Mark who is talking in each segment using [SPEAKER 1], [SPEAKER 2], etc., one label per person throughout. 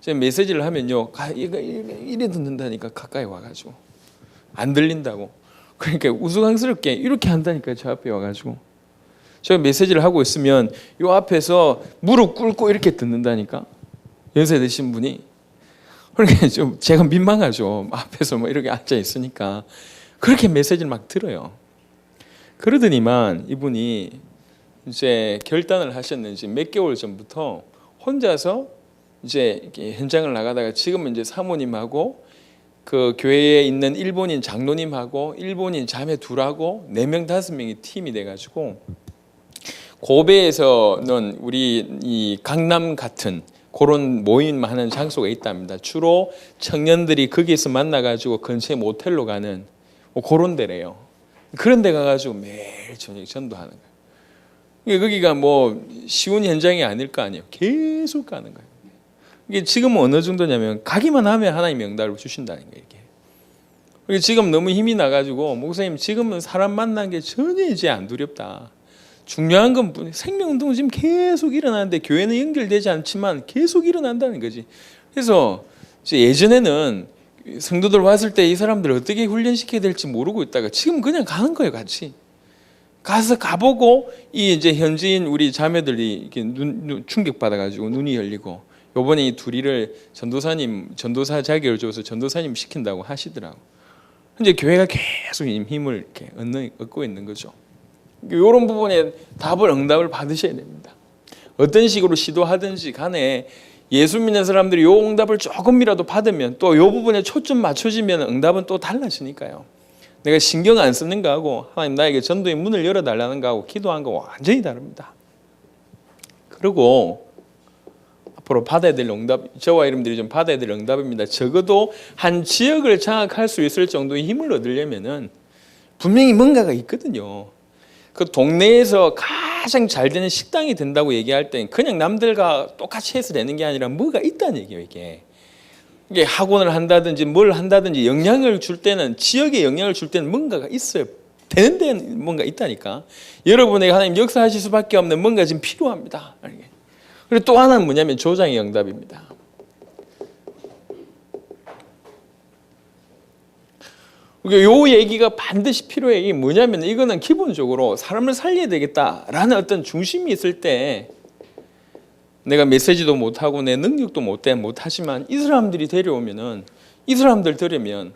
[SPEAKER 1] 제가 메시지를 하면요, 이래 듣는다니까. 가까이 와가지고 안 들린다고. 그러니까 우스꽝스럽게 이렇게 한다니까요. 저 앞에 와가지고 제가 메시지를 하고 있으면 요 앞에서 무릎 꿇고 이렇게 듣는다니까. 연세 드신 분이. 그러니까 좀 제가 민망하죠. 앞에서 뭐 이렇게 앉아 있으니까. 그렇게 메시지를 막 들어요. 그러더니만 이분이 이제 결단을 하셨는지 몇 개월 전부터 혼자서 이제 이렇게 현장을 나가다가 지금은 이제 사모님하고 그 교회에 있는 일본인 장로님하고 일본인 자매 둘하고 4명 5명이 팀이 돼가지고 고베에서는 우리 이 강남 같은 그런 모임하는 장소가 있답니다. 주로 청년들이 거기에서 만나가지고 근처에 모텔로 가는 뭐 그런 데래요. 그런 데 가가지고 매일 저녁 전도하는 거예요. 거기가 뭐 쉬운 현장이 아닐 거 아니에요. 계속 가는 거예요. 이게 지금은 어느 정도냐면 가기만 하면 하나님 응답을 주신다는 거예요. 이게 지금 너무 힘이 나가지고 목사님 지금은 사람 만난 게 전혀 이제 안 두렵다. 중요한 건 생명운동은 지금 계속 일어나는데 교회는 연결되지 않지만 계속 일어난다는 거지. 그래서 이제 예전에는 성도들 왔을 때 이 사람들을 어떻게 훈련시켜야 될지 모르고 있다가 지금 그냥 가는 거예요. 같이 가서 가보고 이 이제 현지인 우리 자매들이 이렇게 충격 받아가지고 눈이 열리고 요번에 이 둘이를 전도사 자격을 줘서 전도사님 시킨다고 하시더라고. 이제 교회가 계속 힘을 이렇게 얻고 있는 거죠. 이런 부분에 응답을 받으셔야 됩니다. 어떤 식으로 시도하든지 간에 예수 믿는 사람들이 이 응답을 조금이라도 받으면 또 이 부분에 초점 맞춰지면 응답은 또 달라지니까요. 내가 신경 안 쓰는 거하고 하나님 나에게 전도의 문을 열어달라는 거하고 기도한 거 완전히 다릅니다. 그리고 앞으로 받아야 될 응답, 저와 여러분들이 좀 받아야 될 응답입니다. 적어도 한 지역을 장악할 수 있을 정도의 힘을 얻으려면은 분명히 뭔가가 있거든요. 그 동네에서 가장 잘 되는 식당이 된다고 얘기할 땐 그냥 남들과 똑같이 해서 되는 게 아니라 뭐가 있다는 얘기예요. 이게 학원을 한다든지 뭘 한다든지 영향을 줄 때는 지역에 영향을 줄 때는 뭔가가 있어요. 되는 데는 뭔가 있다니까. 여러분에게 하나님 역사하실 수밖에 없는 뭔가 지금 필요합니다. 그리고 또 하나는 뭐냐면 조장의 응답입니다. 요 얘기가 반드시 필요해. 이게 뭐냐면 이거는 기본적으로 사람을 살려야 되겠다라는 어떤 중심이 있을 때 내가 메시지도 못하고 내 능력도 못하지만 이 사람들이 데려오면은 이 사람들 들으면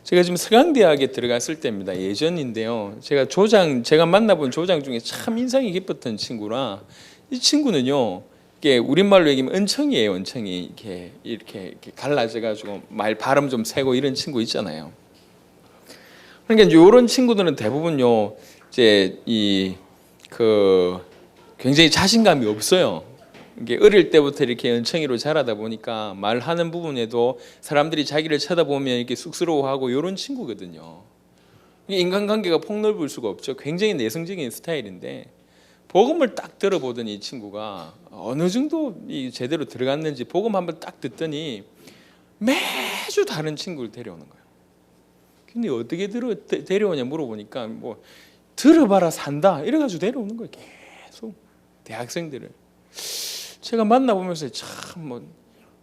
[SPEAKER 1] 제가 지금 서강대학에 들어갔을 때입니다. 예전인데요. 제가 만나본 조장 중에 참 인상이 깊었던 친구라 이 친구는요. 이게 우리말로 얘기하면 은청이에요. 은청이 이렇게 갈라져가지고 말 발음 좀 세고 이런 친구 있잖아요. 그러니까 이런 친구들은 대부분요, 이제 굉장히 자신감이 없어요. 이게 어릴 때부터 이렇게 은청이로 자라다 보니까 말하는 부분에도 사람들이 자기를 쳐다보면 이렇게 쑥스러워하고 이런 친구거든요. 인간관계가 폭넓을 수가 없죠. 굉장히 내성적인 스타일인데 복음을 딱 들어보더니 이 친구가 어느 정도 제대로 들어갔는지 복음 한번 딱 듣더니 매주 다른 친구를 데려오는 거예요. 근데 어떻게 데려오냐 물어보니까 뭐 들어봐라 산다 이래가지고 데려오는 거예요. 계속 대학생들을. 제가 만나보면서 참 뭐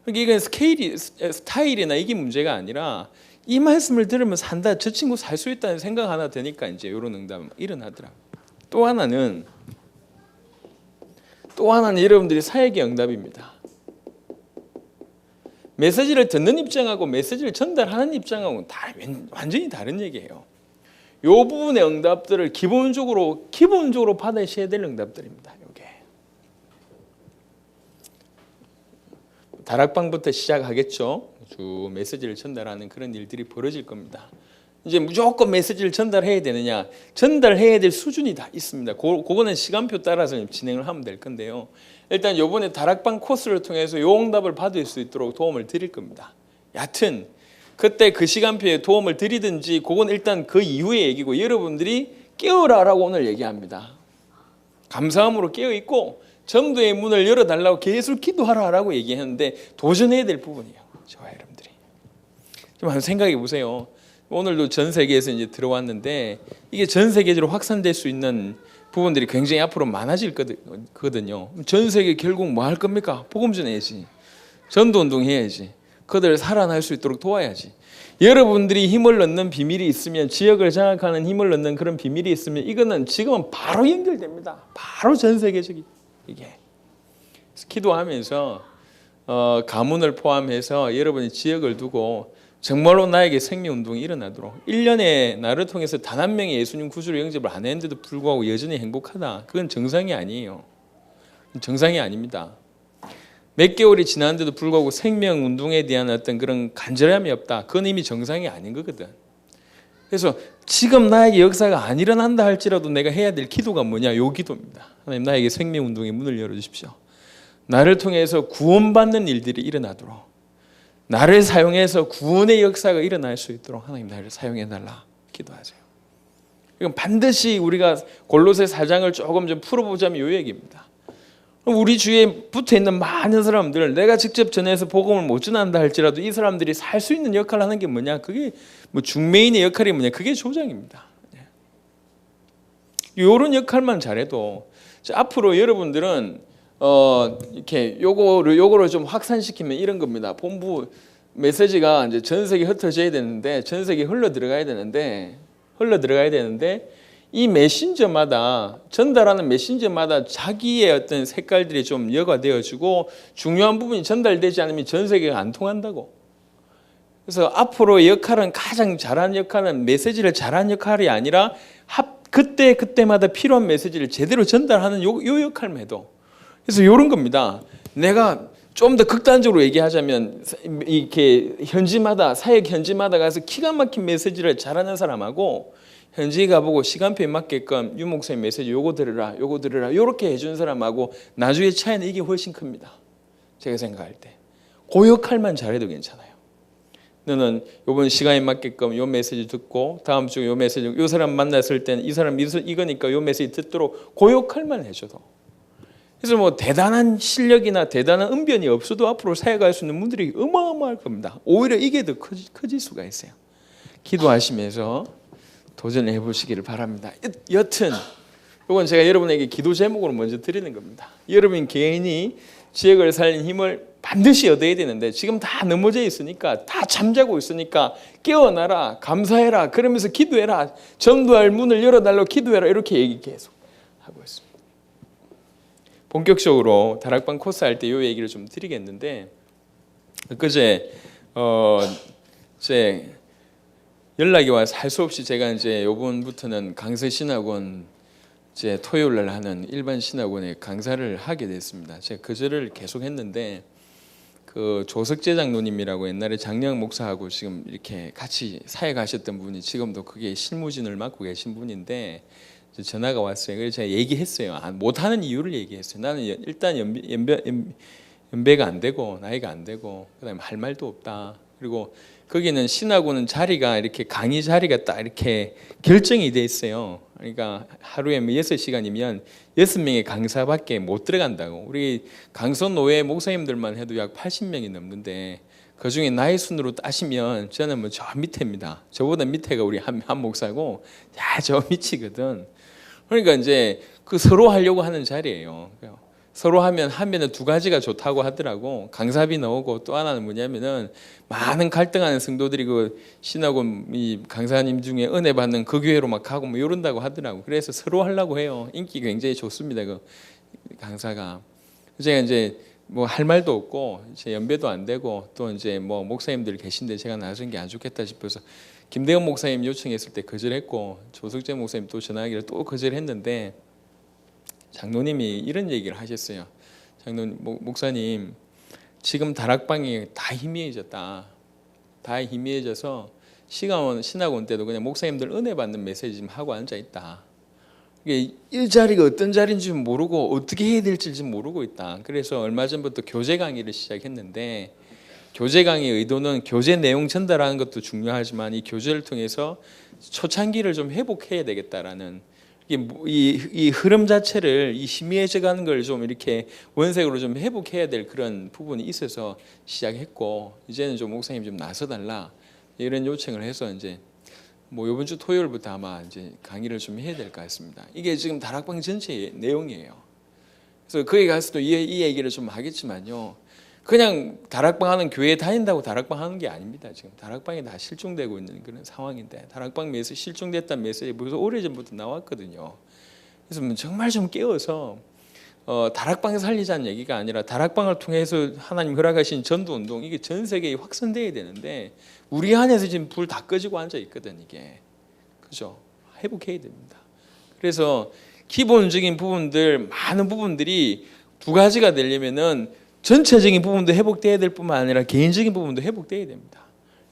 [SPEAKER 1] 이게 스타일이나 이게 문제가 아니라 이 말씀을 들으면 산다. 저 친구 살 수 있다는 생각 하나 드니까 이제 이런 응답이 일어나더라고요. 또 하나는 여러분들이 사역의 응답입니다. 메시지를 듣는 입장하고 메시지를 전달하는 입장하고는 완전히 다른 얘기예요. 이 부분의 응답들을 기본적으로 받으셔야 될 응답들입니다. 이게 다락방부터 시작하겠죠. 주 메시지를 전달하는 그런 일들이 벌어질 겁니다. 이제 무조건 메시지를 전달해야 되느냐? 전달해야 될 수준이 다 있습니다. 그거는 시간표 따라서 진행을 하면 될 건데요. 일단 이번에 다락방 코스를 통해서 요 응답을 받을 수 있도록 도움을 드릴 겁니다. 여하튼 그때 그 시간표에 도움을 드리든지 그건 일단 그 이후의 얘기고 여러분들이 깨어라라고 오늘 얘기합니다. 감사함으로 깨어있고 전도의 문을 열어달라고 계속 기도하라라고 얘기하는데 도전해야 될 부분이에요. 저와 여러분들이. 좀 한번 생각해 보세요. 오늘도 전 세계에서 이제 들어왔는데 이게 전 세계적으로 확산될 수 있는 부분들이 굉장히 앞으로 많아질 거거든요. 전 세계 결국 뭐 할 겁니까? 복음 전해야지. 전도운동 해야지. 그들 살아날 수 있도록 도와야지. 여러분들이 힘을 얻는 비밀이 있으면, 지역을 장악하는 힘을 얻는 그런 비밀이 있으면 이거는 지금은 바로 연결됩니다. 바로 전 세계적인 이게. 기도하면서 가문을 포함해서 여러분이 지역을 두고 정말로 나에게 생명운동이 일어나도록, 1년에 나를 통해서 단 한 명의 예수님 구주를 영접을 안 했는데도 불구하고 여전히 행복하다. 그건 정상이 아니에요. 정상이 아닙니다. 몇 개월이 지났는데도 불구하고 생명운동에 대한 어떤 그런 간절함이 없다. 그건 이미 정상이 아닌 거거든. 그래서 지금 나에게 역사가 안 일어난다 할지라도 내가 해야 될 기도가 뭐냐? 요 기도입니다. 하나님, 나에게 생명운동의 문을 열어주십시오. 나를 통해서 구원받는 일들이 일어나도록, 나를 사용해서 구원의 역사가 일어날 수 있도록 하나님 나를 사용해달라 기도하세요. 이건 반드시 우리가 골로새 4장을 조금 좀 풀어보자면 요 얘기입니다. 우리 주위에 붙어있는 많은 사람들, 내가 직접 전해서 복음을 못 전한다 할지라도 이 사람들이 살 수 있는 역할을 하는 게 뭐냐? 그게 뭐 중매인의 역할이 뭐냐? 그게 조장입니다. 이런 역할만 잘해도 앞으로 여러분들은 이렇게 요거를 좀 확산시키면 이런 겁니다. 본부 메시지가 이제 전 세계에 흩어져야 되는데, 전 세계에 흘러 들어가야 되는데 이 메신저마다, 전달하는 메신저마다 자기의 어떤 색깔들이 좀 여과되어지고 중요한 부분이 전달되지 않으면 전 세계가 안 통한다고. 그래서 앞으로 역할은, 가장 잘하는 역할은 메시지를 잘하는 역할이 아니라 그때마다 필요한 메시지를 제대로 전달하는 요 역할만 해도. 그래서 이런 겁니다. 내가 좀 더 극단적으로 얘기하자면, 이렇게 현지마다, 사역 현지마다 가서 기가 막힌 메시지를 잘하는 사람하고, 현지에 가보고 시간표에 맞게끔 유 목사님 메시지 요거 들으라 요렇게 해준 사람하고 나중에 차이는 이게 훨씬 큽니다. 제가 생각할 때. 그 역할만 잘해도 괜찮아요. 너는 요번 시간에 맞게끔 요 메시지 듣고, 다음 주에 요 메시지, 요 사람 만났을 때는 이 사람 이거니까 요 메시지 듣도록 그 역할만 해줘도. 그래서 뭐 대단한 실력이나 대단한 은변이 없어도 앞으로 사역할 수 있는 분들이 어마어마할 겁니다. 오히려 이게 더 커질 수가 있어요. 기도하시면서 도전해 보시기를 바랍니다. 여튼 이건 제가 여러분에게 기도 제목으로 먼저 드리는 겁니다. 여러분 개인이 지역을 살린 힘을 반드시 얻어야 되는데, 지금 다 넘어져 있으니까, 다 잠자고 있으니까 깨어나라, 감사해라, 그러면서 기도해라, 전도할 문을 열어달라고 기도해라, 이렇게 얘기 계속 하고 있습니다. 본격적으로 다락방 코스 할 때 이 얘기를 좀 드리겠는데, 그제 제 연락이 와서 할 수 없이 제가 이제 요번부터는 강서 신학원 이제 토요일 날 하는 일반 신학원에 강사를 하게 됐습니다. 제가 그절을 계속 했는데, 그 조석재 장로님이라고 옛날에 장량 목사하고 지금 이렇게 같이 사역하셨던 분이 지금도 그게 실무진을 맡고 계신 분인데 전화가 왔어요. 그래서 제가 얘기했어요. 못하는 이유를 얘기했어요. 나는 일단 연배가 안 되고 나이가 안 되고 그다음에 할 말도 없다. 그리고 거기는 신학원은 자리가 이렇게 강의 자리가 딱 이렇게 결정이 돼 있어요. 그러니까 하루에 6시간이면 6명의 강사밖에 못 들어간다고. 우리 강서노회 목사님들만 해도 약 80명이 넘는데 그중에 나이 순으로 따시면 저는 뭐 저 밑에입니다. 저보다 밑에가 우리 한 목사고 저 밑이거든. 그러니까 이제 그 서로 하려고 하는 자리예요. 서로 하면은 두 가지가 좋다고 하더라고. 강사비 나오고 또 하나는 뭐냐면은 많은 갈등하는 성도들이 그 신학원 이 강사님 중에 은혜 받는 그 교회로 막 가고 뭐 이런다고 하더라고. 그래서 서로 하려고 해요. 인기가 굉장히 좋습니다. 그 강사가. 제가 이제 뭐 할 말도 없고 제 연배도 안 되고 또 이제 뭐 목사님들 계신데 제가 나서는 게 안 좋겠다 싶어서 김대원 목사님 요청했을 때 거절했고 조석재 목사님 또 전화하기를 또 거절했는데 장로님이 이런 얘기를 하셨어요. 장로님, 목사님 지금 다락방이 다 희미해졌다. 다 희미해져서 신학원 때도 그냥 목사님들 은혜 받는 메시지 좀 하고 앉아 있다. 이 자리가 어떤 자리인지 모르고 어떻게 해야 될지 모르고 있다. 그래서 얼마 전부터 교재 강의를 시작했는데 교재 강의 의도는 교재 내용 전달하는 것도 중요하지만 이 교재를 통해서 초창기를 좀 회복해야 되겠다라는 이 흐름 자체를 이 희미해져가는 걸 좀 이렇게 원색으로 좀 회복해야 될 그런 부분이 있어서 시작했고 이제는 좀 목사님 좀 나서달라 이런 요청을 해서 이제 뭐 이번 주 토요일부터 아마 이제 강의를 좀 해야 될 것 같습니다. 이게 지금 다락방 전체의 내용이에요. 그래서 거기 가서도 이 얘기를 좀 하겠지만요. 그냥 다락방 하는 교회에 다닌다고 다락방 하는 게 아닙니다. 지금 다락방에 다 실종되고 있는 그런 상황인데, 다락방 메시지, 실종됐다는 메시지 벌써 오래전부터 나왔거든요. 그래서 정말 좀 깨워서 다락방에서 살리자는 얘기가 아니라 다락방을 통해서 하나님 허락하신 전도운동, 이게 전 세계에 확산돼야 되는데 우리 안에서 지금 불 다 꺼지고 앉아 있거든. 이게 그죠? 회복해야 됩니다. 그래서 기본적인 부분들, 많은 부분들이 두 가지가 되려면은 전체적인 부분도 회복돼야 될 뿐만 아니라 개인적인 부분도 회복돼야 됩니다.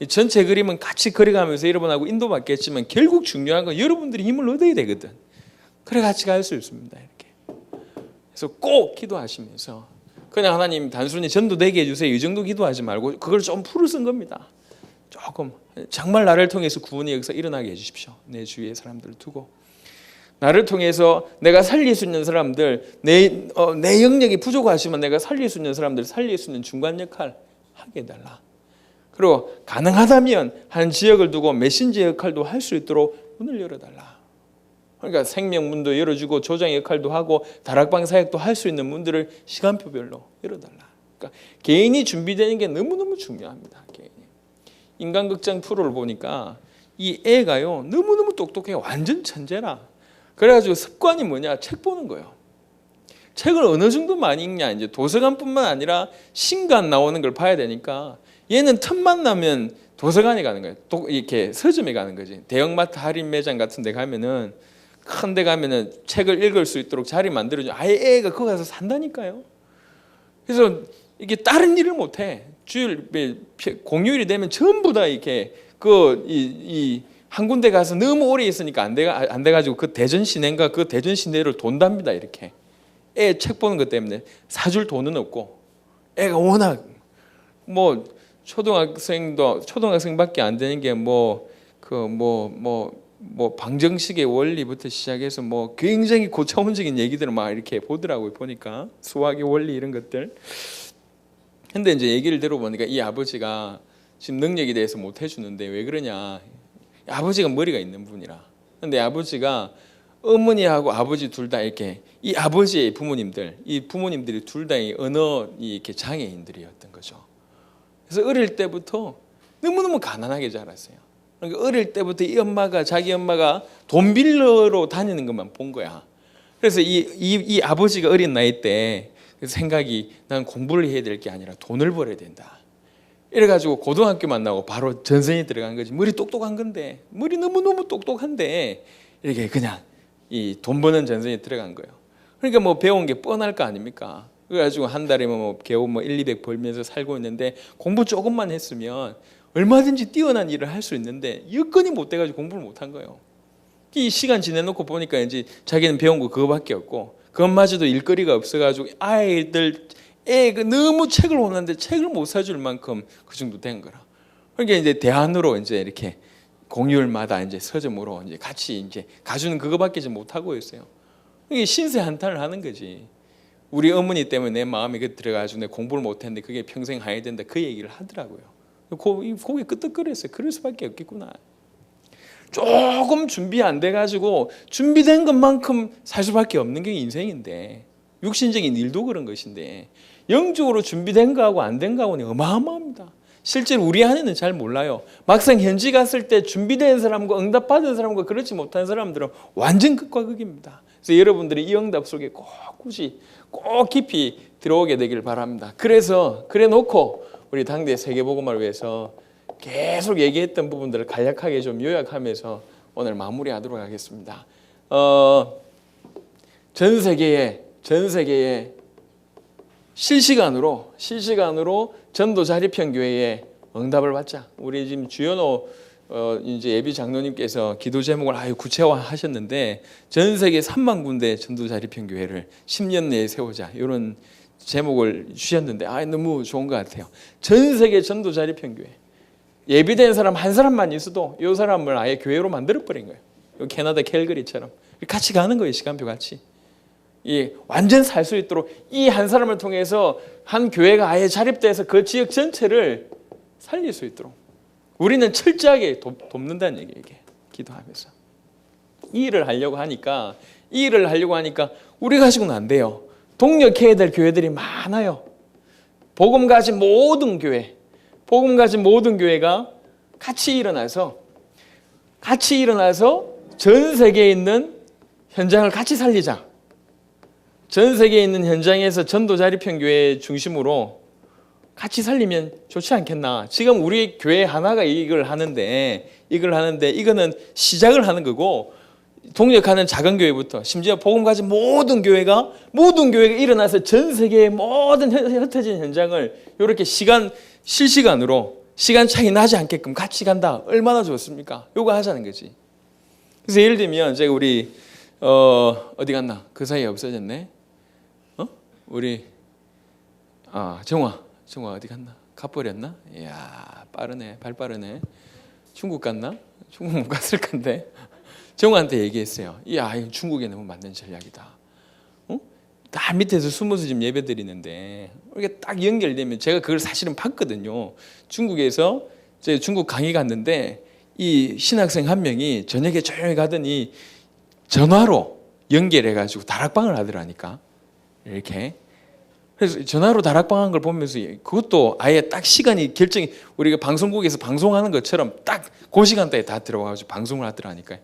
[SPEAKER 1] 전체 그림은 같이 그려가면서 여러분하고 인도받겠지만 결국 중요한 건 여러분들이 힘을 얻어야 되거든. 그래 같이 갈 수 있습니다. 이렇게. 그래서 꼭 기도하시면서 그냥 하나님 단순히 전도되게 해주세요 이 정도 기도하지 말고 그걸 좀 풀을 쓴 겁니다. 조금 정말 나를 통해서 구원의 역사 일어나게 해주십시오. 내 주위의 사람들을 두고 나를 통해서 내가 살릴 수 있는 사람들, 내 영역이 부족하시면 내가 살릴 수 있는 사람들 살릴 수 있는 중간 역할 하게 해달라. 그리고 가능하다면 한 지역을 두고 메신저 역할도 할 수 있도록 문을 열어달라. 그러니까 생명문도 열어주고 조장 역할도 하고 다락방 사역도 할 수 있는 문들을 시간표별로 열어달라. 그러니까 개인이 준비되는 게 너무너무 중요합니다. 개인이. 인간극장 프로를 보니까 이 애가요 너무너무 똑똑해요. 완전 천재라. 그래가지고 습관이 뭐냐? 책 보는 거예요. 책을 어느 정도 많이 읽냐? 이제 도서관뿐만 아니라 신간 나오는 걸 봐야 되니까 얘는 틈만 나면 도서관에 가는 거예요. 또 이렇게 서점에 가는 거지. 대형마트 할인 매장 같은 데 가면은 큰 데 가면은 책을 읽을 수 있도록 자리 만들어줘. 아예 애가 거기 가서 산다니까요. 그래서 이게 다른 일을 못 해. 주일 공휴일이 되면 전부 다 이렇게 한 군데 가서 너무 오래 있으니까 안 돼가지고 그 대전 시내인가 그 대전 시내를 돈답니다. 이렇게 애 책 보는 것 때문에 사줄 돈은 없고 애가 워낙 뭐 초등학생밖에 안 되는 게 방정식의 원리부터 시작해서 뭐 굉장히 고차원적인 얘기들을 막 이렇게 보더라고요. 보니까 수학의 원리 이런 것들. 근데 이제 얘기를 들어보니까 이 아버지가 지금 능력에 대해서 못 해주는데 왜 그러냐? 아버지가 머리가 있는 분이라. 근데 아버지가 어머니하고 아버지 둘 다 이렇게 이 아버지의 부모님들, 이 부모님들이 둘 다 언어 이렇게 장애인들이었던 거죠. 그래서 어릴 때부터 너무너무 가난하게 자랐어요. 그러니까 어릴 때부터 자기 엄마가 돈 빌러로 다니는 것만 본 거야. 그래서 이 아버지가 어린 나이 때 생각이 난 공부를 해야 될 게 아니라 돈을 벌어야 된다. 이래가지고 고등학교 만나고 바로 전선이 들어간 거지. 머리 똑똑한 건데, 머리 너무너무 똑똑한데 이렇게 그냥 이 돈 버는 전선이 들어간 거예요. 그러니까 뭐 배운 게 뻔할 거 아닙니까? 그래가지고 한 달에 겨우 1, 200 벌면서 살고 있는데 공부 조금만 했으면 얼마든지 뛰어난 일을 할 수 있는데 여건이 못 돼가지고 공부를 못 한 거예요. 이 시간 지내놓고 보니까 이제 자기는 배운 거 그거밖에 없고 그것마저도 일거리가 없어가지고 너무 책을 원하는데 책을 못 사줄 만큼 그 정도 된 거라. 그러니까 이제 대안으로 이제 이렇게 공휴일마다 이제 서점으로 이제 같이 이제 가주는 그거밖에 못 하고 있어요. 이게 신세 한탄을 하는 거지. 우리 어머니 때문에 내 마음이 들어가지고 내 공부를 못했는데 그게 평생 해야 된다 그 얘기를 하더라고요. 고개 끄덕거렸어요. 그럴 수밖에 없겠구나. 조금 준비 안 돼가지고 준비된 것만큼 살 수밖에 없는 게 인생인데 육신적인 일도 그런 것인데 영적으로 준비된 거하고 안 된 거하고는 어마어마합니다. 실제로 우리 안에는 잘 몰라요. 막상 현지 갔을 때 준비된 사람과 응답받은 사람과 그렇지 못한 사람들은 완전 극과 극입니다. 그래서 여러분들이 이 응답 속에 꼭 깊이 들어오게 되길 바랍니다. 그래 놓고 우리 당대 세계복음을 위해서 계속 얘기했던 부분들을 간략하게 좀 요약하면서 오늘 마무리하도록 하겠습니다. 전 세계에 실시간으로 전도 자립형 교회에 응답을 받자. 우리 지금 주연호 이제 예비 장로님께서 기도 제목을 아주 구체화하셨는데 전 세계 3만 군데 전도 자립형 교회를 10년 내에 세우자 이런 제목을 주셨는데 너무 좋은 것 같아요. 전 세계 전도 자립형 교회 예비된 사람 한 사람만 있어도 이 사람을 아예 교회로 만들어 버린 거예요. 캐나다 캘거리처럼 같이 가는 거예요. 시간표 같이. 완전 살 수 있도록 이 한 사람을 통해서 한 교회가 아예 자립돼서 그 지역 전체를 살릴 수 있도록 우리는 철저하게 돕는다는 얘기예요. 이게 기도하면서 이 일을 하려고 하니까 우리 가지고는 안 돼요. 동력해야 될 교회들이 많아요. 복음 가진 모든 교회가 같이 일어나서 전 세계에 있는 현장을 같이 살리자. 전 세계에 있는 현장에서 전도 자립형 교회 중심으로 같이 살리면 좋지 않겠나. 지금 우리 교회 하나가 이걸 하는데 이거는 시작을 하는 거고, 동력하는 작은 교회부터 심지어 복음 가진 모든 교회가 일어나서 전 세계의 모든 흩어진 현장을 이렇게 실시간으로 시간 차이 나지 않게끔 같이 간다. 얼마나 좋습니까? 요거 하자는 거지. 그래서 예를 들면 제가 우리 어디 갔나? 그 사이에 없어졌네. 우리 정화 어디 갔나? 가버렸나? 이야, 빠르네. 발 빠르네. 중국 갔나? 중국 못 갔을 건데. 정화한테 얘기했어요. 이야, 이거 중국에 너무 맞는 전략이다. 다 밑에서 숨어서 지금 예배 드리는데 이렇게 딱 연결되면, 제가 그걸 사실은 봤거든요. 중국에서 제가 중국 강의 갔는데 이 신학생 한 명이 저녁에 조용히 가더니 전화로 연결해가지고 다락방을 하더라니까. 이렇게. 그래서 전화로 다락방 한 걸 보면서 그것도 아예 딱 시간이 결정이, 우리가 방송국에서 방송하는 것처럼 딱 그 시간대에 다 들어가가지고 방송을 하더라니까요.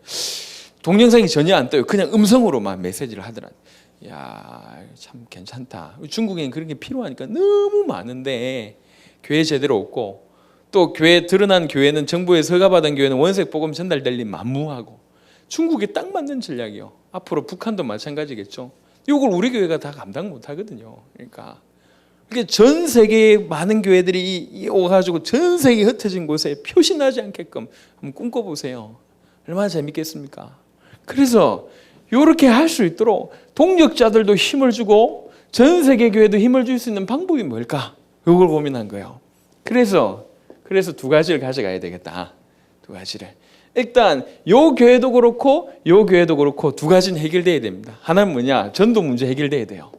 [SPEAKER 1] 동영상이 전혀 안 떠요. 그냥 음성으로만 메시지를 하더라니까요. 야, 참 괜찮다. 중국에는 그런 게 필요하니까 너무 많은데 교회 제대로 없고, 또 드러난 교회는 정부에서 허가받은 교회는 원색 복음 전달될 일 만무하고, 중국에 딱 맞는 전략이요. 앞으로 북한도 마찬가지겠죠. 이걸 우리 교회가 다 감당 못 하거든요. 그러니까 전 세계의 많은 교회들이 오가지고 전 세계 흩어진 곳에 표시나지 않게끔 한번 꿈꿔보세요. 얼마나 재밌겠습니까? 그래서 이렇게 할 수 있도록 동력자들도 힘을 주고 전 세계 교회도 힘을 줄 수 있는 방법이 뭘까? 이걸 고민한 거예요. 그래서 두 가지를 가져가야 되겠다. 두 가지를. 일단 요 교회도 그렇고 두 가지는 해결돼야 됩니다. 하나는 뭐냐? 전도 문제 해결돼야 돼요.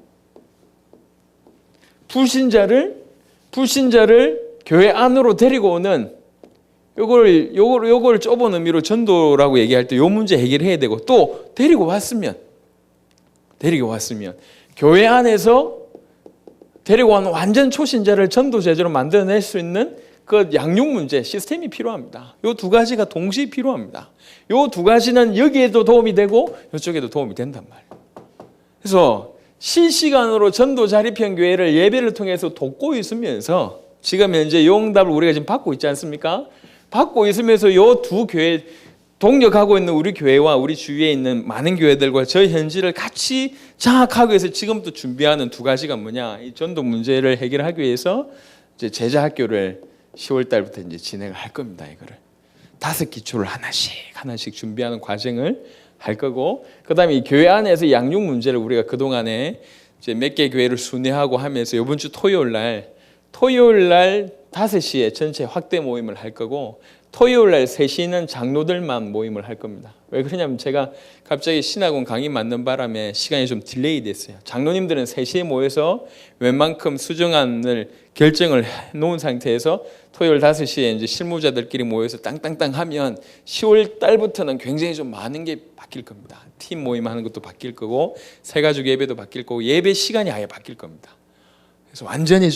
[SPEAKER 1] 불신자를 교회 안으로 데리고 오는, 요걸 좁은 의미로 전도라고 얘기할 때 요 문제 해결해야 되고, 또 데리고 왔으면 교회 안에서 데리고 온 완전 초신자를 전도 제자로 만들어낼 수 있는 그 양육 문제 시스템이 필요합니다. 요 두 가지가 동시에 필요합니다. 요 두 가지는 여기에도 도움이 되고 이쪽에도 도움이 된단 말이에요. 그래서 실시간으로 전도 자립형 교회를 예배를 통해서 돕고 있으면서, 지금 현재 용답을 우리가 지금 받고 있지 않습니까? 받고 있으면서 요 두 교회, 동력하고 있는 우리 교회와 우리 주위에 있는 많은 교회들과 저희 현지를 같이 장악하기 위해서 지금부터 준비하는 두 가지가 뭐냐? 이 전도 문제를 해결하기 위해서 이제 제자 학교를 10월 달부터 이제 진행을 할 겁니다. 이거를 5 기초를 하나씩 준비하는 과정을 할 거고, 그다음에 이 교회 안에서 양육 문제를 우리가 그동안에 이제 몇 개 교회를 순회하고 하면서 이번 주 토요일 날 5시에 전체 확대 모임을 할 거고, 토요일 날 3시는 장로들만 모임을 할 겁니다. 왜 그러냐면 제가 갑자기 신학원 강의 맞는 바람에 시간이 좀 딜레이 됐어요. 장로님들은 3시에 모여서 웬만큼 수정안을 결정을 해놓은 상태에서 토요일 5시에 이제 실무자들끼리 모여서 땅땅땅 하면 10월 달부터는 굉장히 좀 많은 게 바뀔 겁니다. 팀 모임 하는 것도 바뀔 거고, 새가족 예배도 바뀔 거고, 예배 시간이 아예 바뀔 겁니다. 그래서 완전히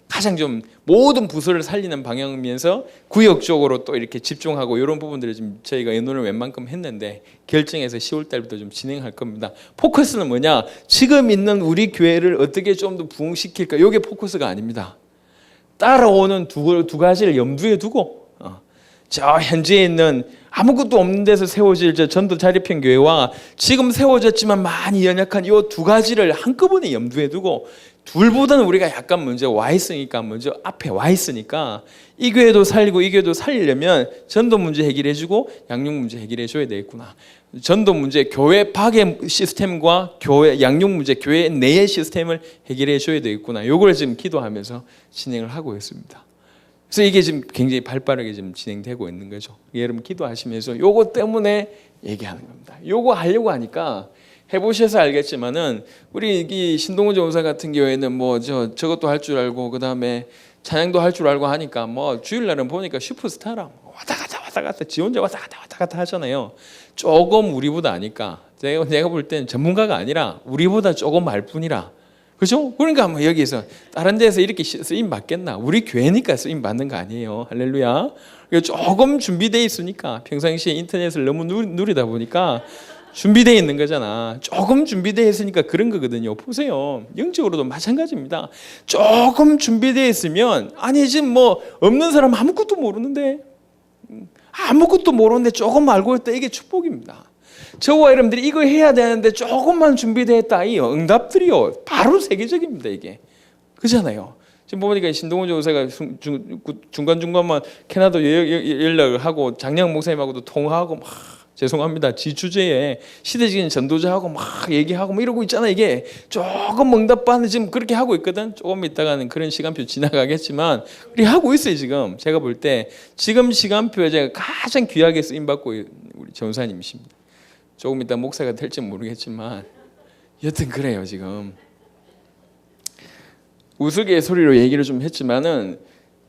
[SPEAKER 1] 가장 모든 부서를 살리는 방향이면서 구역적으로 또 이렇게 집중하고, 이런 부분들을 지금 저희가 의논을 웬만큼 했는데 결정해서 10월 달부터 좀 진행할 겁니다. 포커스는 뭐냐? 지금 있는 우리 교회를 어떻게 좀 더 부흥시킬까? 이게 포커스가 아닙니다. 따라오는 두 가지를 염두에 두고, 저 현지에 있는 아무것도 없는 데서 세워질 저 전도 자립형 교회와 지금 세워졌지만 많이 연약한 이 두 가지를 한꺼번에 염두에 두고, 둘보다는 우리가 약간 먼저 먼저 앞에 와 있으니까 이 교회도 살리고 이 교회도 살리려면 전도 문제 해결해주고 양육 문제 해결해줘야 되겠구나. 전도 문제, 교회 밖의 시스템과 양육 문제, 교회 내의 시스템을 해결해줘야 되겠구나. 요걸 지금 기도하면서 진행을 하고 있습니다. 그래서 이게 지금 굉장히 발빠르게 지금 진행되고 있는 거죠. 여러분 기도하시면서 요거 때문에 얘기하는 겁니다. 요거 하려고 하니까 해보셔서 알겠지만은, 우리 이 신동훈 전사 같은 경우에는 저것도 할 줄 알고, 그 다음에 찬양도 할 줄 알고 하니까 주일날은 보니까 슈퍼스타라 왔다 갔다 지 혼자 왔다 갔다 하잖아요. 조금 우리보다 아니까, 내가 볼 때는 전문가가 아니라 우리보다 조금 알 뿐이라, 그죠? 그러니까 뭐 여기서 다른 데서 이렇게 쓰임 받겠나? 우리 교회니까 쓰임 받는 거 아니에요. 할렐루야. 조금 준비되어 있으니까 평상시에 인터넷을 너무 누리다 보니까 준비되어 있는 거잖아. 조금 준비되어 있으니까 그런 거거든요. 보세요. 영적으로도 마찬가지입니다. 조금 준비되어 있으면 아니 지금 뭐 없는 사람 아무것도 모르는데 조금 알고 있다. 이게 축복입니다. 저와 여러분들이 이거 해야 되는데 조금만 준비되어 있다. 이 응답들이요. 바로 세계적입니다. 이게. 그렇잖아요. 지금 보니까 신동훈 교사가 중간중간만 캐나다 연락을 하고 장량 목사님하고도 통화하고 막 죄송합니다. 지 주제에 시대적인 전도자하고 막 얘기하고 뭐 이러고 있잖아. 이게 조금 응답받는 지금 그렇게 하고 있거든. 조금 있다가는 그런 시간표 지나가겠지만 우리 하고 있어요. 지금 제가 볼 때 지금 시간표에 제가 가장 귀하게 쓰임 받고 우리 전사님이십니다. 조금 이따 목사가 될지 모르겠지만 여튼 그래요. 지금 우스갯소리로 얘기를 좀 했지만은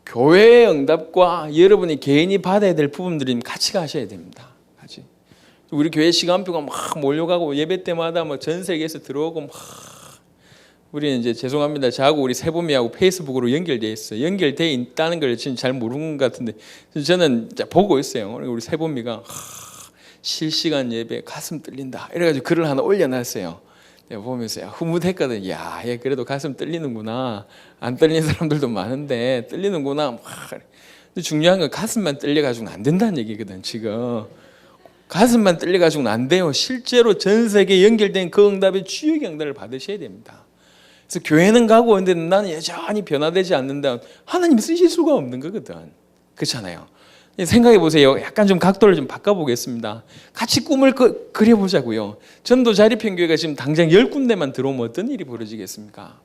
[SPEAKER 1] 교회의 응답과 여러분이 개인이 받아야 될 부분들이 같이 가셔야 됩니다. 같이. 우리 교회 시간표가 막 몰려가고 예배 때마다 뭐 전 세계에서 들어오고 막 우리는 이제 죄송합니다. 저하고 우리 세범이하고 페이스북으로 연결돼 있어요. 연결돼 있다는 걸 지금 잘 모르는 것 같은데 저는 보고 있어요. 우리 세범이가 실시간 예배 가슴 뚫린다 이래가지고 글을 하나 올려놨어요. 내가 보면서 흐뭇했거든. 야, 얘 그래도 가슴 뚫리는구나. 안 뚫리는 사람들도 많은데 뚫리는구나. 근데 중요한 건 가슴만 뚫려가지고는 안 된다는 얘기거든. 지금 가슴만 뚫려가지고는 안 돼요. 실제로 전 세계에 연결된 그 응답의 주요 응답을 받으셔야 됩니다. 그래서 교회는 가고 있는데 나는 여전히 변화되지 않는다. 하나님 쓰실 수가 없는 거거든. 그렇잖아요. 생각해 보세요. 약간 좀 각도를 좀 바꿔보겠습니다. 같이 꿈을 그려보자고요. 전도 자립형교회가 지금 당장 10군데만 들어오면 어떤 일이 벌어지겠습니까?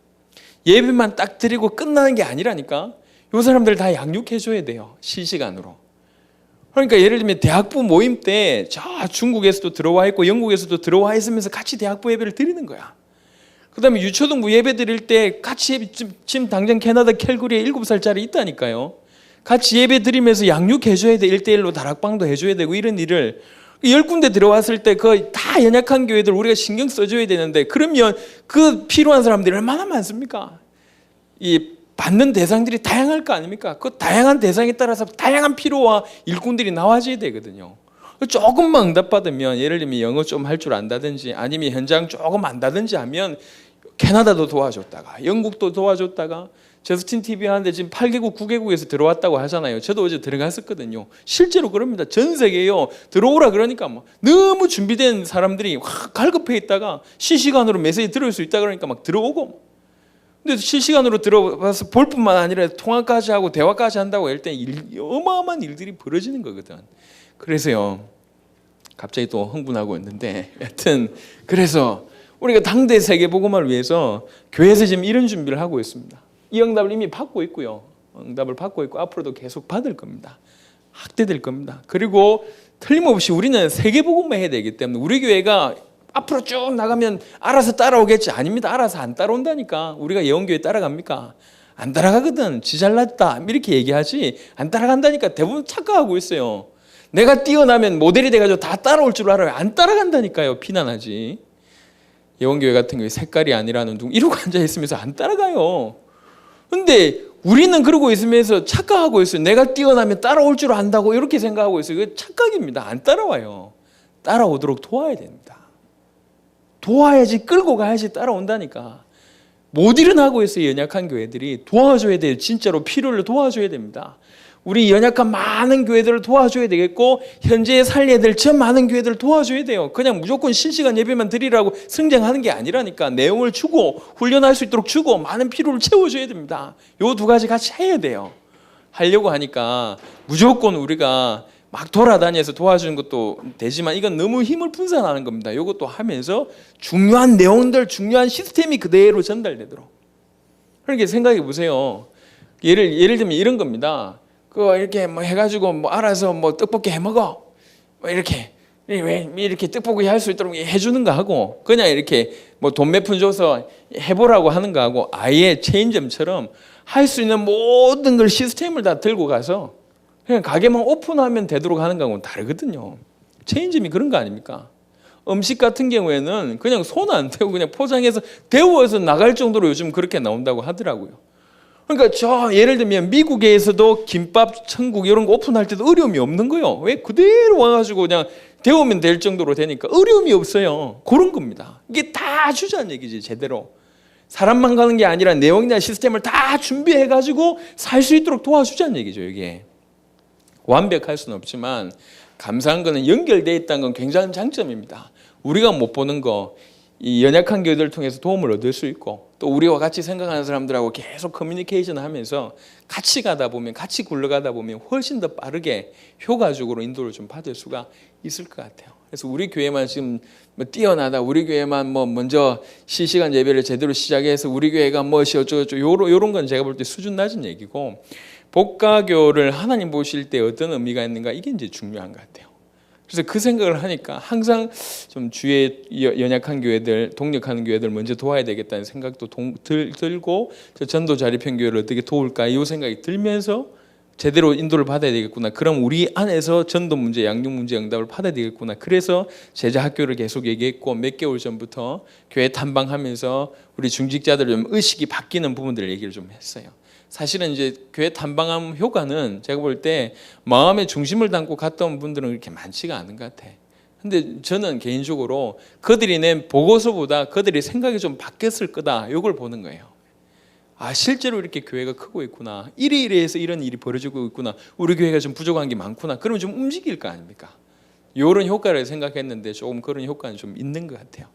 [SPEAKER 1] 예배만 딱 드리고 끝나는 게 아니라니까. 이 사람들 다 양육해줘야 돼요. 실시간으로. 그러니까 예를 들면 대학부 모임 때 저 중국에서도 들어와 있고 영국에서도 들어와 있으면서 같이 대학부 예배를 드리는 거야. 그 다음에 유초등부 예배 드릴 때 같이 지금 당장 캐나다 캘거리에 7살짜리 있다니까요. 같이 예배 드리면서 양육해줘야 돼. 1대1로 다락방도 해줘야 되고 이런 일을 10군데 들어왔을 때 그 다 연약한 교회들 우리가 신경 써줘야 되는데 그러면 그 필요한 사람들이 얼마나 많습니까? 이 받는 대상들이 다양할 거 아닙니까? 그 다양한 대상에 따라서 다양한 필요와 일꾼들이 나와줘야 되거든요. 조금만 응답받으면 예를 들면 영어 좀 할 줄 안다든지 아니면 현장 조금 안다든지 하면 캐나다도 도와줬다가 영국도 도와줬다가 저스틴 TV 하는데 지금 8개국 9개국에서 들어왔다고 하잖아요. 저도 어제 들어갔었거든요. 실제로 그럽니다. 전 세계에요. 들어오라 그러니까 뭐 너무 준비된 사람들이 확 갈급해 있다가 실시간으로 메시지 들을 수 있다 그러니까 막 들어오고. 근데 실시간으로 들어와서 볼 뿐만 아니라 통화까지 하고 대화까지 한다고 할 때 어마어마한 일들이 벌어지는 거거든. 그래서요. 갑자기 또 흥분하고 있는데 여튼 그래서 우리가 당대 세계복음화를 위해서 교회에서 지금 이런 준비를 하고 있습니다. 이 응답을 이미 받고 있고요. 응답을 받고 있고 앞으로도 계속 받을 겁니다. 확대될 겁니다. 그리고 틀림없이 우리는 세계복음화 해야 되기 때문에 우리 교회가 앞으로 쭉 나가면 알아서 따라오겠지. 아닙니다. 알아서 안 따라온다니까. 우리가 예원교회 따라갑니까? 안 따라가거든. 지 잘났다 이렇게 얘기하지 안 따라간다니까. 대부분 착각하고 있어요. 내가 뛰어나면 모델이 돼가지고 다 따라올 줄 알아요. 안 따라간다니까요. 비난하지. 예원교회 같은 경우에 색깔이 아니라는 둥 이러고 앉아있으면서 안 따라가요. 근데 우리는 그러고 있으면서 착각하고 있어요. 내가 뛰어나면 따라올 줄 안다고 이렇게 생각하고 있어요. 이거 착각입니다. 안 따라와요. 따라오도록 도와야 됩니다. 도와야지, 끌고 가야지 따라온다니까. 못 일어나고 있어요. 연약한 교회들이. 도와줘야 돼요. 진짜로 필요를 도와줘야 됩니다. 우리 연약한 많은 교회들을 도와줘야 되겠고 현재에 살려야 될 저 많은 교회들을 도와줘야 돼요. 그냥 무조건 실시간 예배만 드리라고 성장하는 게 아니라니까. 내용을 주고 훈련할 수 있도록 주고 많은 필요를 채워줘야 됩니다. 요 두 가지 같이 해야 돼요. 하려고 하니까 무조건 우리가 막 돌아다녀서 도와주는 것도 되지만 이건 너무 힘을 분산하는 겁니다. 이것도 하면서 중요한 내용들, 중요한 시스템이 그대로 전달되도록. 그렇게 생각해 보세요. 예를 들면 이런 겁니다. 그 이렇게 뭐 해가지고 뭐 알아서 뭐 떡볶이 해 먹어. 뭐 이렇게 떡볶이 할 수 있도록 해주는 거 하고 그냥 이렇게 뭐 돈 몇 푼 줘서 해보라고 하는 거 하고 아예 체인점처럼 할 수 있는 모든 걸 시스템을 다 들고 가서 그냥 가게만 오픈하면 되도록 하는 거하고는 다르거든요. 체인점이 그런 거 아닙니까? 음식 같은 경우에는 그냥 손 안 대고 그냥 포장해서 데워서 나갈 정도로 요즘 그렇게 나온다고 하더라고요. 그러니까 저 예를 들면 미국에서도 김밥 천국 이런 거 오픈할 때도 어려움이 없는 거예요. 왜? 그대로 와가지고 그냥 데우면 될 정도로 되니까 어려움이 없어요. 그런 겁니다. 이게 다 주자는 얘기지, 제대로. 사람만 가는 게 아니라 내용이나 시스템을 다 준비해가지고 살 수 있도록 도와주자는 얘기죠, 이게. 완벽할 수는 없지만 감사한 거는 연결되어 있다는 건 굉장한 장점입니다. 우리가 못 보는 거, 이 연약한 교회들을 통해서 도움을 얻을 수 있고, 또 우리와 같이 생각하는 사람들하고 계속 커뮤니케이션 하면서 같이 가다 보면, 같이 굴러가다 보면 훨씬 더 빠르게 효과적으로 인도를 좀 받을 수가 있을 것 같아요. 그래서 우리 교회만 지금 뭐 뛰어나다, 우리 교회만 뭐 먼저 실시간 예배를 제대로 시작해서 우리 교회가 뭐시 어쩌고저쩌고 요런 건 제가 볼 때 수준 낮은 얘기고, 복가교를 하나님 보실 때 어떤 의미가 있는가, 이게 이제 중요한 것 같아요. 그래서 그 생각을 하니까 항상 좀 주위에 연약한 교회들, 동력하는 교회들 먼저 도와야 되겠다는 생각도 들고, 저 전도 자립형 교회를 어떻게 도울까 이 생각이 들면서 제대로 인도를 받아야 되겠구나. 그럼 우리 안에서 전도 문제, 양육 문제 응답을 받아야 되겠구나. 그래서 제자 학교를 계속 얘기했고, 몇 개월 전부터 교회 탐방하면서 우리 중직자들 좀 의식이 바뀌는 부분들을 얘기를 좀 했어요. 사실은 이제 교회 탐방함 효과는 제가 볼 때 마음의 중심을 담고 갔다 온 분들은 그렇게 많지가 않은 것 같아. 근데 저는 개인적으로 그들이 낸 보고서보다 그들이 생각이 좀 바뀌었을 거다, 이걸 보는 거예요. 아, 실제로 이렇게 교회가 크고 있구나, 이래서 이런 일이 벌어지고 있구나, 우리 교회가 좀 부족한 게 많구나, 그러면 좀 움직일 거 아닙니까? 이런 효과를 생각했는데 조금 그런 효과는 좀 있는 것 같아요.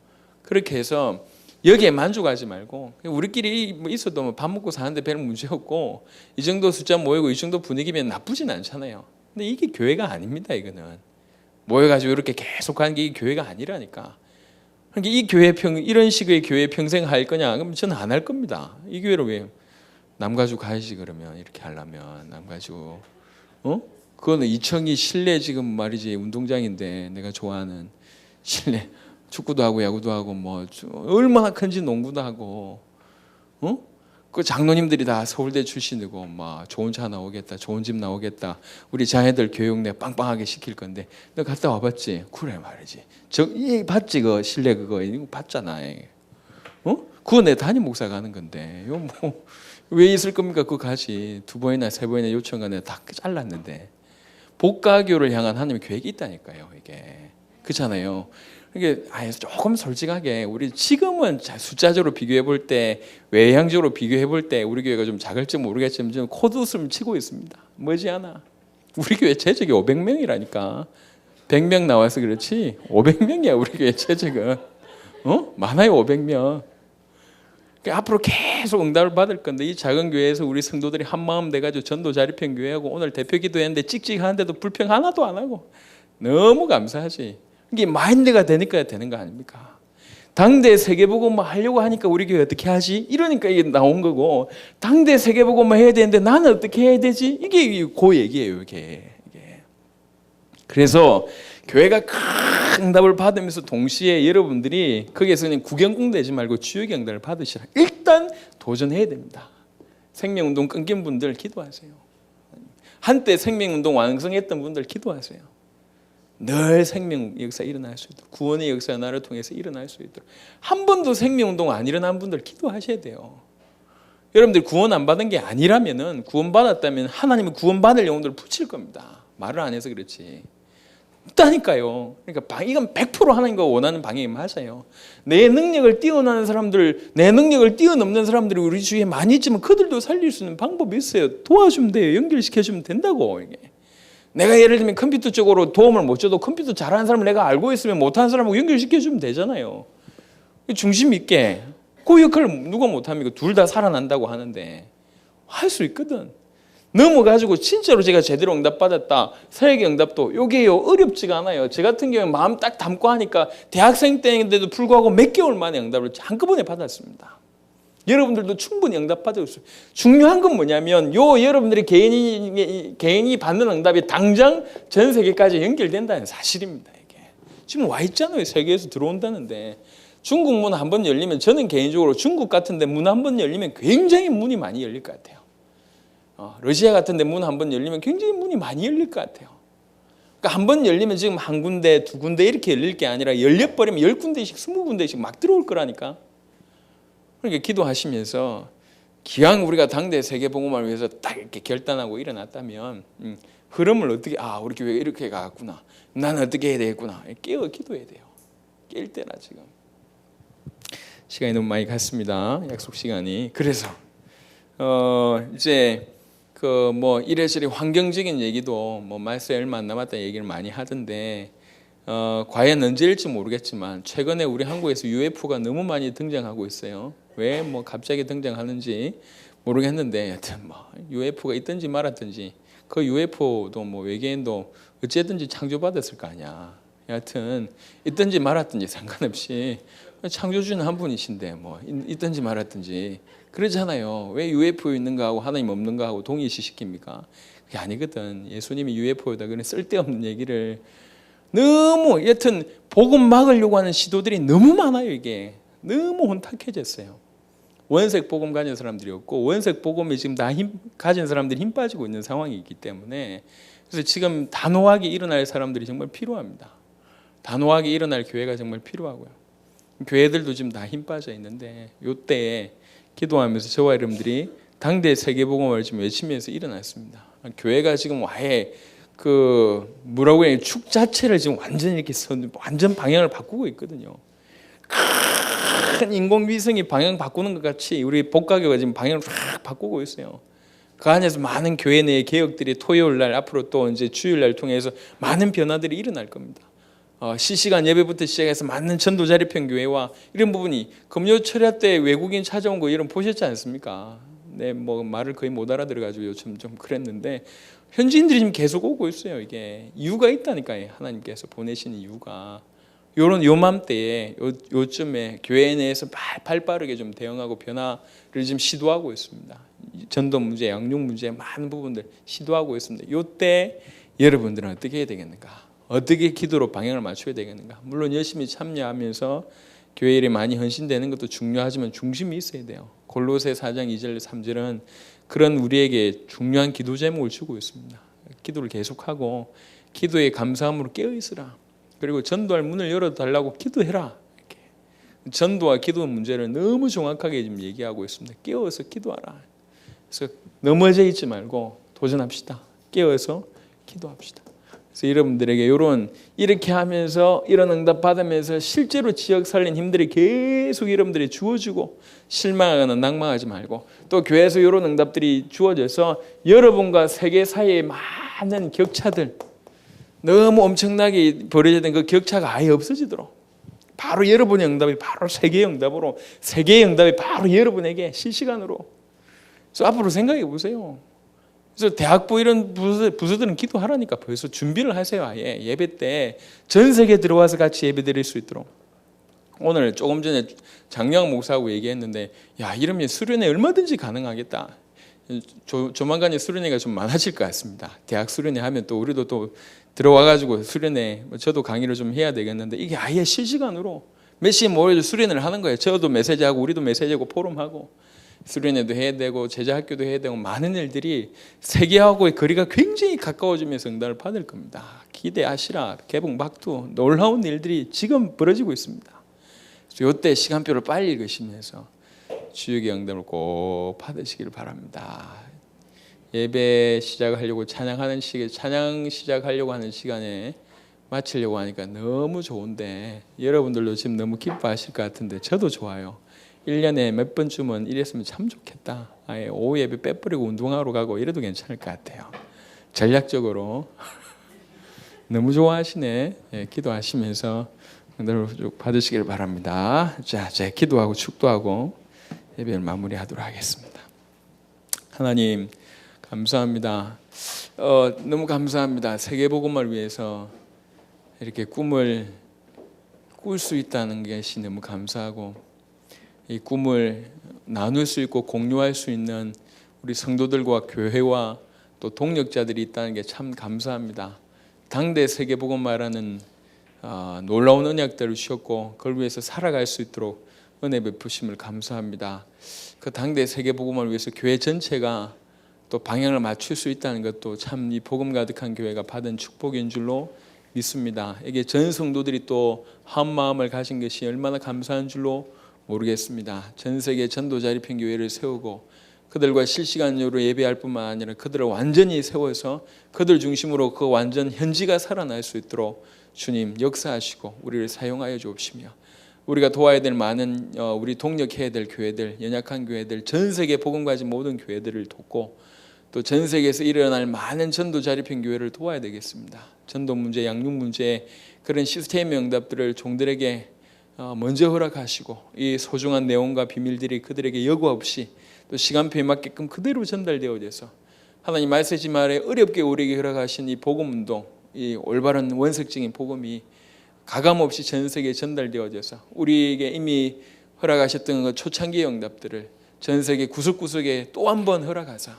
[SPEAKER 1] 그렇게 해서 여기에 만족하지 말고 우리끼리 뭐 있어도 뭐 밥 먹고 사는데 별 문제 없고, 이 정도 숫자 모이고 이 정도 분위기면 나쁘진 않잖아요. 근데 이게 교회가 아닙니다. 이거는 모여가지고 이렇게 계속 하는 게 교회가 아니라니까. 그러니까 이 교회 이런 식의 교회 평생 할 거냐? 그럼 저는 안 할 겁니다. 이 교회를 왜 남가주 가야지, 그러면 이렇게 하려면 남가주. 그거는 이청이 실내 지금 말이지 운동장인데, 내가 좋아하는 실내. 축구도 하고 야구도 하고 뭐 얼마나 큰지 농구도 하고, 그 장로님들이 다 서울대 출신이고 막 좋은 차 나오겠다, 좋은 집 나오겠다, 우리 자녀들 교육 내가 빵빵하게 시킬 건데, 너 갔다 와봤지? 그래 말이지. 봤지? 그 실내 그거 이거 봤잖아. 그거 내 담임 목사가 하는 건데, 이거 뭐 왜 있을 겁니까? 그거 가지. 2번이나 3번이나 요청가 내가 다 잘랐는데. 복가교를 향한 하나님의 계획이 있다니까요. 이게 그렇잖아요. 이게 조금 솔직하게 우리 지금은 숫자적으로 비교해 볼 때, 외향적으로 비교해 볼 때 우리 교회가 좀 작을지 모르겠지만 좀 코드웃음 치고 있습니다. 머지않아 우리 교회 최적이 500명이라니까. 100명 나와서 그렇지 500명이야 우리 교회 최적은. 많아요 500명. 그러니까 앞으로 계속 응답을 받을 건데, 이 작은 교회에서 우리 성도들이 한마음 돼가지고 전도 자립형 교회하고 오늘 대표 기도했는데 찍찍하는데도 불평 하나도 안 하고 너무 감사하지. 이게 마인드가 되니까 되는 거 아닙니까? 당대 세계복음만 하려고 하니까 우리 교회 어떻게 하지? 이러니까 이게 나온 거고, 당대 세계복음만 해야 되는데 나는 어떻게 해야 되지? 이게 그 얘기예요, 이게. 그래서 교회가 큰 응답을 받으면서 동시에 여러분들이 거기에서 그냥 구경꾼 되지 말고 주역의 응답을 받으시라. 일단 도전해야 됩니다. 생명운동 끊긴 분들 기도하세요. 한때 생명운동 완성했던 분들 기도하세요. 늘 생명 역사 일어날 수 있도록, 구원의 역사가 나를 통해서 일어날 수 있도록. 한 번도 생명운동 안 일어난 분들 기도하셔야 돼요. 여러분들 구원 안 받은 게 아니라면은, 구원 받았다면 하나님은 구원 받을 영혼들을 붙일 겁니다. 말을 안 해서 그렇지. 있다니까요. 그러니까 이건 100% 하나님과 원하는 방향이 맞아요. 내 능력을 뛰어나는 사람들, 내 능력을 뛰어넘는 사람들이 우리 주위에 많이 있지만 그들도 살릴 수 있는 방법이 있어요. 도와주면 돼요. 연결시켜주면 된다고. 이게. 내가 예를 들면 컴퓨터 쪽으로 도움을 못 줘도 컴퓨터 잘하는 사람을 내가 알고 있으면 못하는 사람하고 연결시켜주면 되잖아요. 중심 있게. 그 역할을 누가 못합니까? 둘 다 살아난다고 하는데 할 수 있거든. 넘어가지고 진짜로 제가 제대로 응답받았다. 사역의 응답도 이게요 어렵지가 않아요. 제 같은 경우에 마음 딱 담고 하니까 대학생 때인데도 불구하고 몇 개월 만에 응답을 한꺼번에 받았습니다. 여러분들도 충분히 응답받을 수 있어요. 중요한 건 뭐냐면 여러분들이 개인이 받는 응답이 당장 전 세계까지 연결된다는 사실입니다. 이게 지금 와 있잖아요. 세계에서 들어온다는데. 중국 문 한 번 열리면, 저는 개인적으로 중국 같은 데 문 한 번 열리면 굉장히 문이 많이 열릴 것 같아요. 러시아 같은 데 문 한 번 열리면 굉장히 문이 많이 열릴 것 같아요. 그러니까 한 번 열리면 지금 한 군데, 두 군데 이렇게 열릴 게 아니라 열려버리면 10군데씩, 20군데씩 막 들어올 거라니까. 그러니까 기도하시면서 기왕 우리가 당대 세계복음화를 위해서 딱 이렇게 결단하고 일어났다면 흐름을 어떻게, 우리 교회가 이렇게 가겠구나, 나는 어떻게 해야 되겠구나, 깨어 기도해야 돼요. 깰 때라. 지금 시간이 너무 많이 갔습니다. 약속 시간이. 그래서 이제 그 뭐 이래저래 환경적인 얘기도 뭐 말세 얼마 안 남았다 얘기를 많이 하던데 과연 언제일지 모르겠지만 최근에 우리 한국에서 UFO가 너무 많이 등장하고 있어요. 왜 뭐 갑자기 등장하는지 모르겠는데 여튼 뭐 UFO가 있든지 말았든지 그 UFO도 뭐 외계인도 어쨌든지 창조받았을 거 아니야. 여하튼 있든지 말았든지 상관없이 창조주는 한 분이신데 뭐 있든지 말았든지 그러잖아요. 왜 UFO 있는 거하고 하나님 없는 거하고 동일시시킵니까? 그게 아니거든. 예수님이 UFO다 그런 쓸데없는 얘기를 너무, 여튼 복음 막으려고 하는 시도들이 너무 많아요. 이게 너무 혼탁해졌어요. 원색 복음 가진 사람들이 없고 원색 복음이 지금 다 가진 사람들이 힘 빠지고 있는 상황이 있기 때문에 그래서 지금 단호하게 일어날 사람들이 정말 필요합니다. 단호하게 일어날 교회가 정말 필요하고요. 교회들도 지금 다 힘 빠져 있는데 이때에 기도하면서 저와 여러분들이 당대 세계복음을 지금 외치면서 일어났습니다. 교회가 지금 아예 그 뭐라고 해야, 축 자체를 지금 완전 이렇게 완전 방향을 바꾸고 있거든요. 큰 인공위성이 방향 바꾸는 것 같이 우리 복가교가 지금 방향을 확 바꾸고 있어요. 그 안에서 많은 교회 내의 개혁들이 토요일 날 앞으로 또 이제 주일 날 통해서 많은 변화들이 일어날 겁니다. 실시간 예배부터 시작해서 많은 전도 자립형 교회와 이런 부분이 금요 철야 때 외국인 찾아온 거 이런 보셨지 않습니까? 네, 뭐 말을 거의 못 알아들어가지고 요즘 좀 그랬는데 현지인들이 지금 계속 오고 있어요. 이게 이유가 있다니까요. 하나님께서 보내신 이유가 요맘때에 요쯤에 교회 내에서 발빠르게 좀 대응하고 변화를 지금 시도하고 있습니다. 전도 문제, 양육 문제 많은 부분들 시도하고 있습니다. 요때 여러분들은 어떻게 해야 되겠는가? 어떻게 기도로 방향을 맞춰야 되겠는가? 물론 열심히 참여하면서 교회 일에 많이 헌신되는 것도 중요하지만 중심이 있어야 돼요. 골로새 4장 2절 3절은 그런 우리에게 중요한 기도 제목을 주고 있습니다. 기도를 계속하고 기도에 감사함으로 깨어있으라. 그리고 전도할 문을 열어달라고 기도해라. 이렇게. 전도와 기도 문제를 너무 정확하게 지금 얘기하고 있습니다. 깨어서 기도하라. 그래서 넘어져 있지 말고 도전합시다. 깨어서 기도합시다. 그래서 여러분들에게 이렇게 하면서 이런 응답 받으면서 실제로 지역 살린 힘들이 계속 여러분들이 주어지고 실망하거나 낭망하지 말고 또 교회에서 이런 응답들이 주어져서 여러분과 세계 사이의 많은 격차들 너무 엄청나게 벌어지던 그 격차가 아예 없어지도록 바로 여러분의 응답이 바로 세계의 응답으로 세계의 응답이 바로 여러분에게 실시간으로. 그래서 앞으로 생각해 보세요. 그래서 대학부 이런 부서들은 기도하라니까 벌써 준비를 하세요. 아예 예배 때 전 세계 들어와서 같이 예배 드릴 수 있도록. 오늘 조금 전에 장영 목사하고 얘기했는데 야 이러면 수련회 얼마든지 가능하겠다. 조만간에 수련회가 좀 많아질 것 같습니다. 대학 수련회 하면 또 우리도 또 들어와가지고 수련회 저도 강의를 좀 해야 되겠는데 이게 아예 실시간으로 몇 시에 모여서 수련회를 하는 거예요. 저도 메시지하고 우리도 메시지하고 포럼하고 수련회도 해야 되고 제자학교도 해야 되고 많은 일들이 세계하고의 거리가 굉장히 가까워지면서 응답을 받을 겁니다. 기대하시라. 개봉 막두 놀라운 일들이 지금 벌어지고 있습니다. 이때 시간표를 빨리 읽으시면서 주역의 응답을 꼭 받으시기를 바랍니다. 예배 시작하려고 찬양 시작하려고 하는 시간에 마치려고 하니까 너무 좋은데 여러분들도 지금 너무 기뻐하실 것 같은데 저도 좋아요. 1년에 몇 번쯤은 이랬으면 참 좋겠다. 아예 오후 예배 빼버리고 운동하러 가고 이래도 괜찮을 것 같아요. 전략적으로 너무 좋아하시네. 예, 기도하시면서 응답을 쭉 받으시길 바랍니다. 자, 제 기도하고 축도하고 예배를 마무리하도록 하겠습니다. 하나님 감사합니다. 너무 감사합니다. 세계복음을 위해서 이렇게 꿈을 꿀 수 있다는 것이 너무 감사하고 이 꿈을 나눌 수 있고 공유할 수 있는 우리 성도들과 교회와 또 동력자들이 있다는 게 참 감사합니다. 당대 세계복음화라는 놀라운 언약들을 주셨고 그걸 위해서 살아갈 수 있도록 은혜 베푸심을 감사합니다. 그 당대 세계복음을 위해서 교회 전체가 또 방향을 맞출 수 있다는 것도 참 이 복음 가득한 교회가 받은 축복인 줄로 믿습니다. 이게 전 성도들이 또 한 마음을 가진 것이 얼마나 감사한 줄로 모르겠습니다. 전 세계 전도 자립형 교회를 세우고 그들과 실시간으로 예배할 뿐만 아니라 그들을 완전히 세워서 그들 중심으로 그 완전 현지가 살아날 수 있도록 주님 역사하시고 우리를 사용하여 주옵시며, 우리가 도와야 될 많은 우리 동력해야 될 교회들, 연약한 교회들, 전 세계 복음 가진 모든 교회들을 돕고 또 전 세계에서 일어날 많은 전도 자립형 교회를 도와야 되겠습니다. 전도 문제, 양육 문제, 그런 시스템의 응답들을 종들에게 먼저 허락하시고 이 소중한 내용과 비밀들이 그들에게 여과 없이 또 시간표에 맞게끔 그대로 전달되어져서 하나님 말씀하신 말에 어렵게 우리에게 허락하신 이 복음 운동, 이 올바른 원색적인 복음이 가감없이 전 세계에 전달되어져서 우리에게 이미 허락하셨던 그 초창기의 응답들을 전 세계 구석구석에 또 한 번 허락하사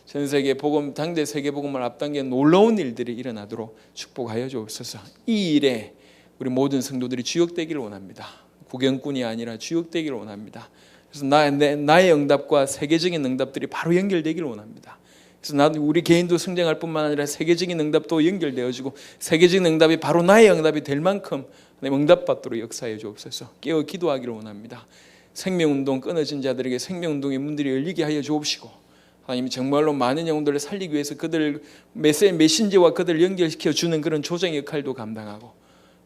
[SPEAKER 1] 전 세계 복음, 당대 세계 복음을 앞당기는 놀라운 일들이 일어나도록 축복하여 주옵소서. 이 일에 우리 모든 성도들이 주역되기를 원합니다. 구경꾼이 아니라 주역되기를 원합니다. 그래서 나의 응답과 세계적인 응답들이 바로 연결되기를 원합니다. 그래서 우리 개인도 성장할 뿐만 아니라 세계적인 응답도 연결되어지고 세계적인 응답이 바로 나의 응답이 될 만큼 응답받도록 역사해 주옵소서. 깨어 기도하기를 원합니다. 생명운동 끊어진 자들에게 생명운동의 문들이 열리게 하여 주옵시고, 하나님이 정말로 많은 영혼들을 살리기 위해서 그들 메신저와 그들을 연결시켜 주는 그런 조정의 역할도 감당하고,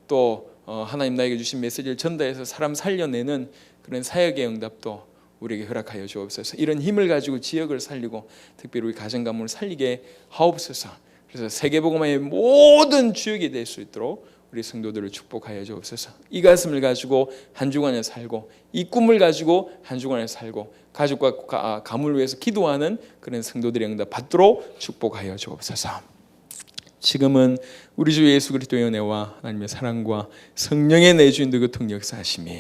[SPEAKER 1] 또 하나님 나에게 주신 메시지를 전달해서 사람 살려내는 그런 사역의 응답도 우리에게 허락하여 주옵소서. 이런 힘을 가지고 지역을 살리고 특별히 우리 가정 가문을 살리게 하옵소서. 그래서 세계복음화의 모든 주역이 될 수 있도록 우리 성도들을 축복하여 주옵소서. 이 가슴을 가지고 한 주간에 살고 이 꿈을 가지고 한 주간에 살고 가족과 가문을 위해서 기도하는 그런 성도들의 응답 받도록 축복하여 주옵소서. 지금은 우리 주 예수 그리스도의 은혜와 하나님의 사랑과 성령의 내주인도 교통 역사하심이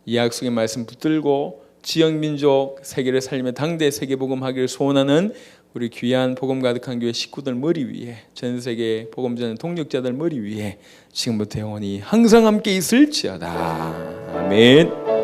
[SPEAKER 1] 이 약속의 말씀 붙들고 지역 민족 세계를 살리며 당대 세계복음하기를 소원하는 우리 귀한 복음 가득한 교회 식구들 머리 위에, 전 세계 복음 전하는 동력자들 머리 위에 지금부터 영원히 항상 함께 있을지어다. 아멘.